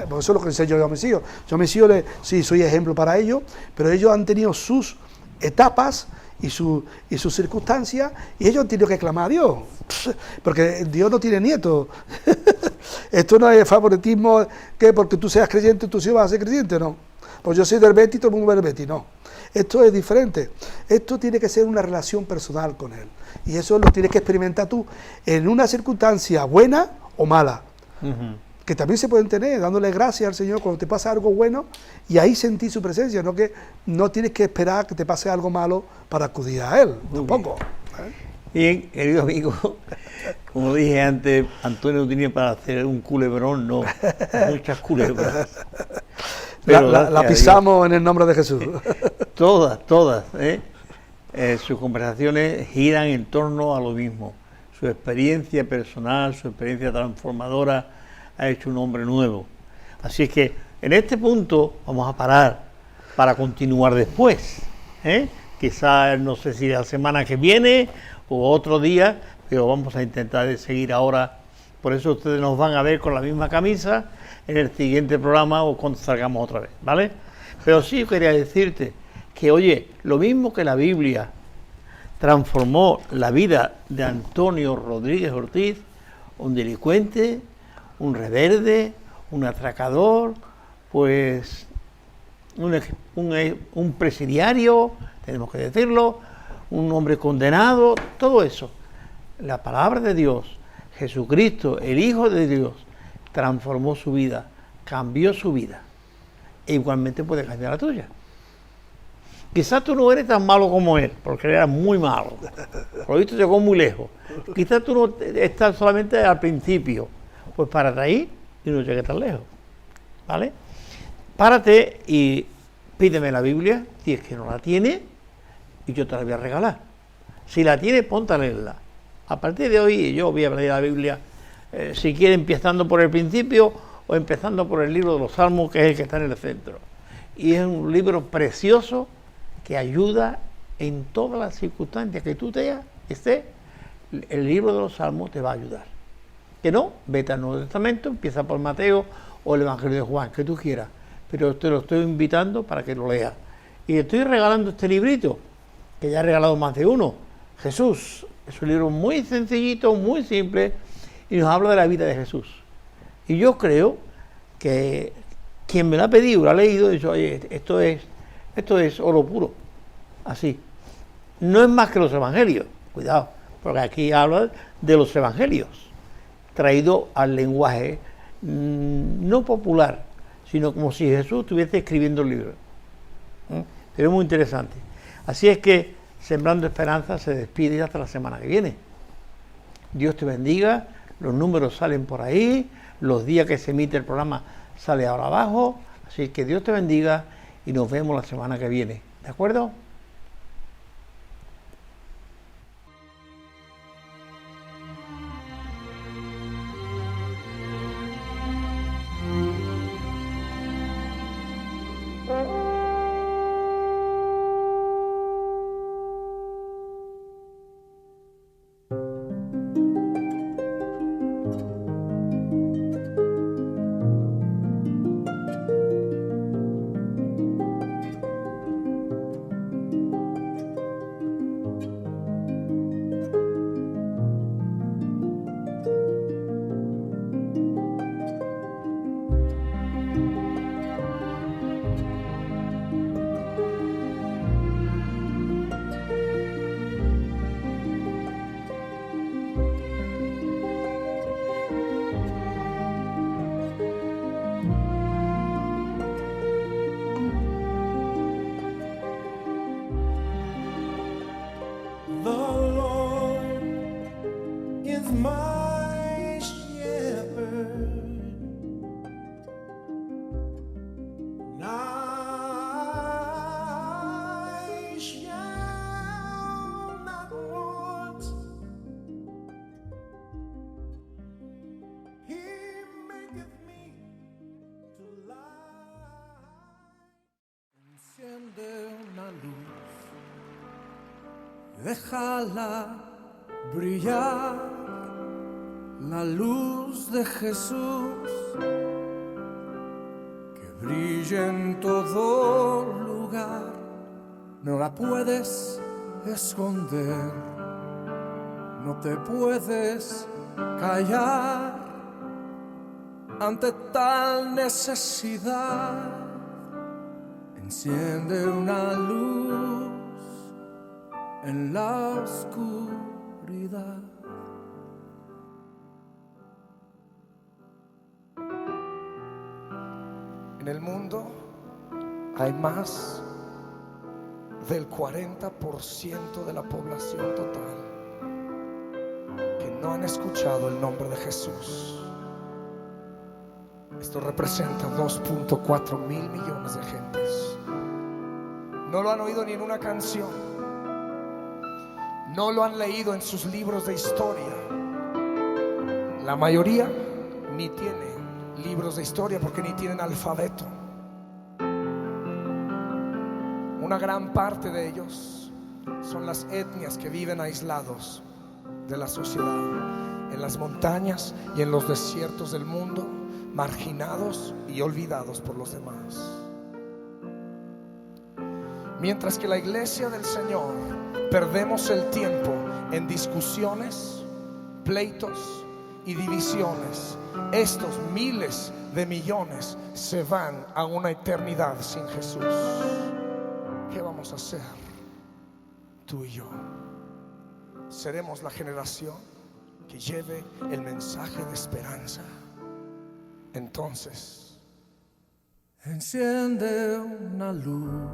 Por eso es lo que enseño yo a mis hijos. Yo a mis hijos, sí, soy ejemplo para ellos, pero ellos han tenido sus etapas y sus circunstancias, y ellos han tenido que clamar a Dios, porque Dios no tiene nietos. Esto no es favoritismo, que porque tú seas creyente, tú sí vas a ser creyente, no. Pues yo soy del Betis, todo el mundo va del Betis, no. Esto es diferente. Esto tiene que ser una relación personal con Él, y eso lo tienes que experimentar tú, en una circunstancia buena o mala. Que también se pueden tener, dándole gracias al Señor cuando te pasa algo bueno, y ahí sentir su presencia, no que no tienes que esperar que te pase algo malo para acudir a Él, tampoco. Bien, querido amigo, como dije antes, Antonio tenía para hacer un culebrón, no, muchas culebras. La pisamos en el nombre de Jesús. Todas. Sus conversaciones giran en torno a lo mismo. Su experiencia personal, su experiencia transformadora, ha hecho un hombre nuevo. Así es que en este punto vamos a parar para continuar después. Quizás, no sé si la semana que viene o otro día, pero vamos a intentar de seguir ahora. Por eso ustedes nos van a ver con la misma camisa en el siguiente programa o cuando salgamos otra vez, ¿vale? Pero sí quería decirte que, oye, lo mismo que la Biblia transformó la vida de Antonio Rodríguez Ortiz, un delincuente, un rebelde, un atracador, pues un presidiario, tenemos que decirlo, un hombre condenado, todo eso. La palabra de Dios, Jesucristo, el Hijo de Dios, transformó su vida, cambió su vida, e igualmente puede cambiar la tuya. Quizás tú no eres tan malo como él, porque él era muy malo, por lo visto llegó muy lejos. Quizás tú no estás solamente al principio, pues párate ahí y no llegues tan lejos, ¿vale? Párate y pídeme la Biblia, si es que no la tiene, y yo te la voy a regalar. Si la tiene, ponte a leerla. A partir de hoy yo voy a leer la Biblia, si quiere empezando por el principio o empezando por el libro de los Salmos, que es el que está en el centro. Y es un libro precioso que ayuda en todas las circunstancias que tú estés, el libro de los Salmos te va a ayudar. Que no, vete al Nuevo Testamento, empieza por Mateo o el Evangelio de Juan, que tú quieras, pero te lo estoy invitando para que lo leas. Y estoy regalando este librito, que ya he regalado más de uno, Jesús. Es un libro muy sencillito, muy simple, y nos habla de la vida de Jesús. Y yo creo que quien me lo ha pedido, lo ha leído, y dice, oye, esto es oro puro, así. No es más que los evangelios, cuidado, porque aquí habla de los evangelios, traído al lenguaje no popular, sino como si Jesús estuviese escribiendo el libro. Pero es muy interesante. Así es que Sembrando Esperanza se despide hasta la semana que viene. Dios te bendiga, los números salen por ahí, los días que se emite el programa sale ahora abajo, así que Dios te bendiga y nos vemos la semana que viene, ¿de acuerdo? luz, déjala brillar, la luz de Jesús, que brille en todo lugar, no la puedes esconder, no te puedes callar ante tal necesidad. Enciende una luz en la oscuridad. En el mundo hay más del 40% de la población total que no han escuchado el nombre de Jesús. Esto representa 2.4 mil millones de gentes. No lo han oído ni en una canción, no lo han leído en sus libros de historia. La mayoría ni tiene libros de historia porque ni tienen alfabeto. Una gran parte de ellos son las etnias que viven aislados de la sociedad, en las montañas y en los desiertos del mundo, marginados y olvidados por los demás. Mientras que la iglesia del Señor perdemos el tiempo en discusiones, pleitos y divisiones, estos miles de millones se van a una eternidad sin Jesús. ¿Qué vamos a hacer tú y yo? ¿Seremos la generación que lleve el mensaje de esperanza? Entonces, enciende una luz,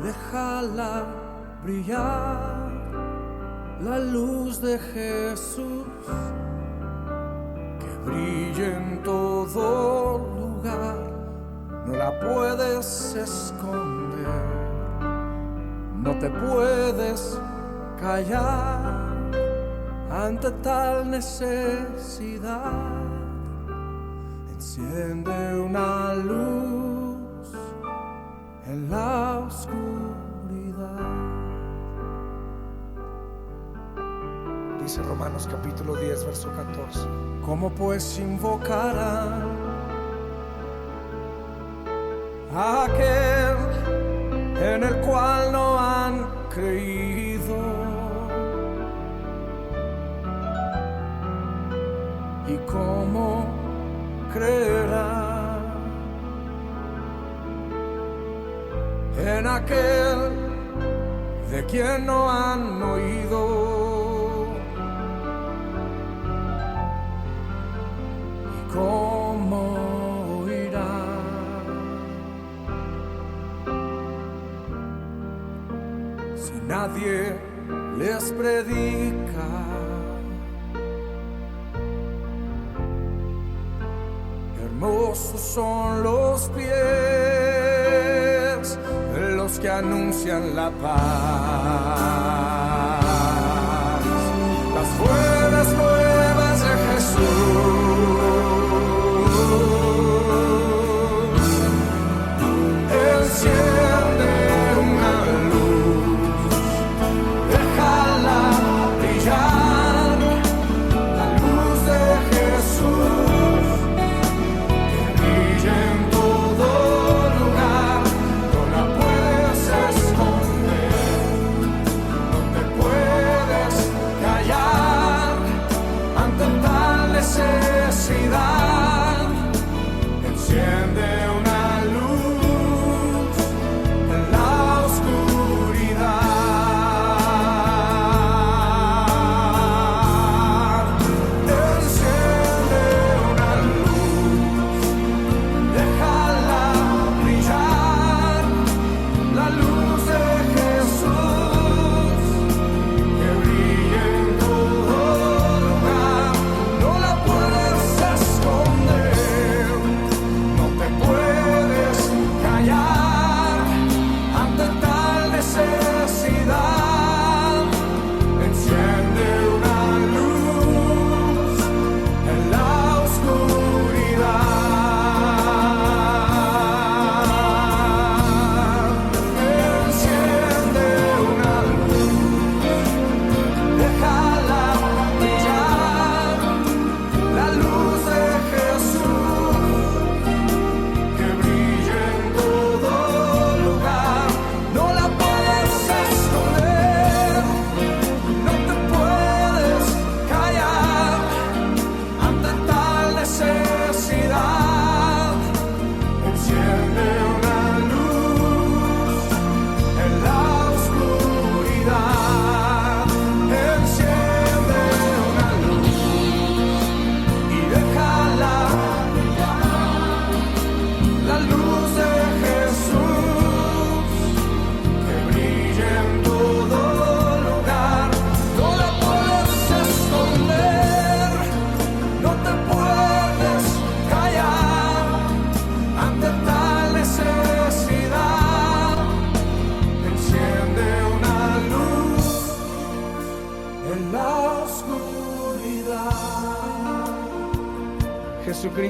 déjala brillar, la luz de Jesús, que brille en todo lugar, no la puedes esconder, no te puedes callar ante tal necesidad. Enciende una luz en la oscuridad. Dice Romanos capítulo 10, verso 14. ¿Cómo pues invocarán a aquel en el cual no han creído? ¿Y cómo creerán en aquel de quien no han oído? ¿Y cómo oirán si nadie les predica? Hermosos son los pies de los que anuncian la paz, las buenas nuevas de Jesús. Enciende una luz, déjala brillar, la luz de Jesús, en todo lugar, no la puedes esconder, no te puedes callar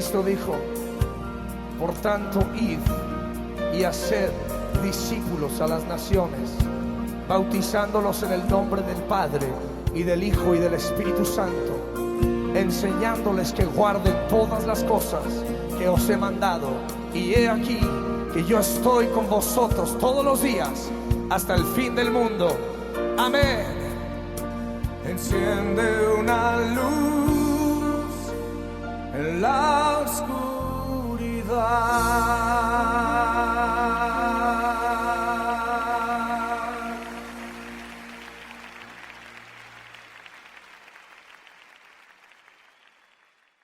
Jesucristo dijo: por tanto, id y haced discípulos a las naciones, bautizándolos en el nombre del Padre y del Hijo y del Espíritu Santo, enseñándoles que guarden todas las cosas que os he mandado. Y he aquí que yo estoy con vosotros todos los días hasta el fin del mundo. Amén. Enciende una luz en la oscuridad.